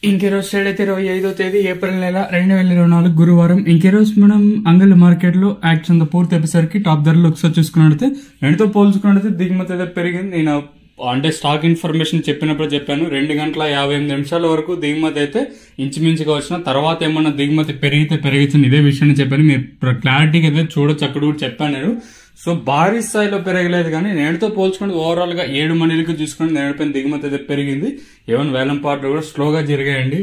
ఇంకెరోజు state అయితే 25వ తేదీ April నెల 2024 గురువారం. ఇంకెరోజు మనం అంగళ్ళ మార్కెట్ లో యాక్షన్ పూర్తి ఎపిసరికి టాప్ ధరలు ఒకసారి చూసుకున్నట్టయితే రెండుతో పోల్చుకున్నట్టయితే దిగుమతి అయితే పెరిగింది. నేను అంటే స్టాక్ ఇన్ఫర్మేషన్ చెప్పినప్పుడు చెప్పాను 2 గంటల 58 నిమిషాల వరకు దిగుమతి అయితే ఇంచుమించుగా వచ్చిన తర్వాత ఏమన్నా దిగుమతి పెరిగితే ఇదే విషయాన్ని చెప్పాను. మీరు క్లారిటీగా అయితే చూడొచ్చు, అక్కడ కూడా చెప్పాను నేను. సో భారీ స్థాయిలో పెరగలేదు, కానీ నేడుతో పోల్చుకుంటే ఓవరాల్ గా 7 మండలికి చూసుకుంటే నేడుపైన దిగుమతి అయితే పెరిగింది. ఈవెన్ వేలం పాటలు కూడా స్లోగా జరిగాయండి.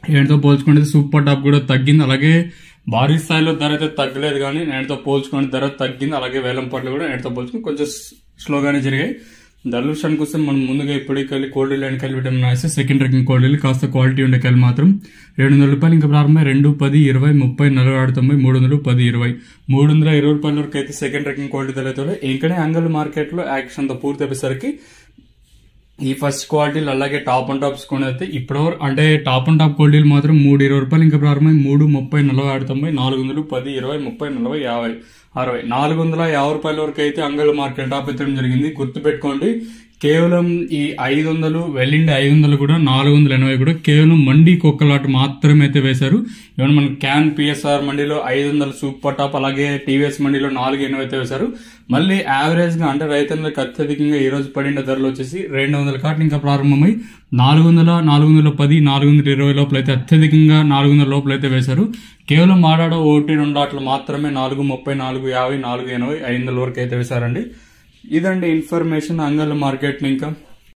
నేడుతో పోల్చుకుంటే సూపర్ టాప్ కూడా తగ్గింది. అలాగే భారీ స్థాయిలో ధర అయితే తగ్గలేదు, కానీ నేడుతో పోల్చుకుంటే ధర తగ్గింది. అలాగే వేలం పాటలు కూడా నేడుతో పోల్చుకుని కొంచెం స్లోగానే జరిగాయి. ధరల విషయానికి వస్తే మనం ముందుగా ఇప్పటికెళ్ళి కోల్డ్ అండ్ కలిపి విటమిన్ వేస్తే సెకండ్ ర్యాంకింగ్ కోల్డ్ కాస్త క్వాలిటీ ఉండే కాయలు మాత్రం 700 రూపాయలు ఇంకా ప్రారంభమై 2, 10, 20, 30, 40, 90, 300, 10, 20, 320 రూపాయల వరకు అయితే సెకండ్ ర్యాంకింగ్ క్వాలిటీ ధరతో ఇంకనే అంగల్ మార్కెట్ లో యాక్షన్ తో పూర్తి అయ్యేసరికి ఈ ఫస్ట్ క్వాలిటీలు అలాగే టాప్ అండ్ టాప్స్ కూడా అయితే ఇప్పటివరకు అంటే టాప్ అండ్ టాప్ క్వాలిటీలు మాత్రం 320 రూపాయలు ఇంకా ప్రారంభమై 3, 30, 40, 90, 400, 10, 20, 30, 40, 50, 60, 450 రూపాయల వరకు అయితే అంగల్ మార్కెట్ టాప్ ఎత్తడం జరిగింది. గుర్తుపెట్టుకోండి, కేవలం ఈ 500 వెళ్ళిండి 500 కూడా 480 కూడా కేవలం మండీకి ఒక్క లాట్ మాత్రమే అయితే వేశారు. ఏమన్నా మన క్యాన్ పిఎస్ఆర్ మండీలో 500 సూపర్ టాప్, అలాగే టీవీఎస్ మండీలో 480 అయితే వేశారు. మళ్ళీ యావరేజ్ గా అంటే రైతులకు అత్యధికంగా ఈ రోజు పడిన ధరలు వచ్చేసి 200 కాట్లు ఇంకా ప్రారంభమై 400, 410, 420 లోపల అయితే అత్యధికంగా 400 లోపల అయితే వేశారు. కేవలం ఆడాడో 1, 2 ఆటలు మాత్రమే 430, 450, 480, 500 వరకు అయితే వేశారండి. ఇదండి ఇన్ఫర్మేషన్ అంగళ్ళ మార్కెట్. ఇంకా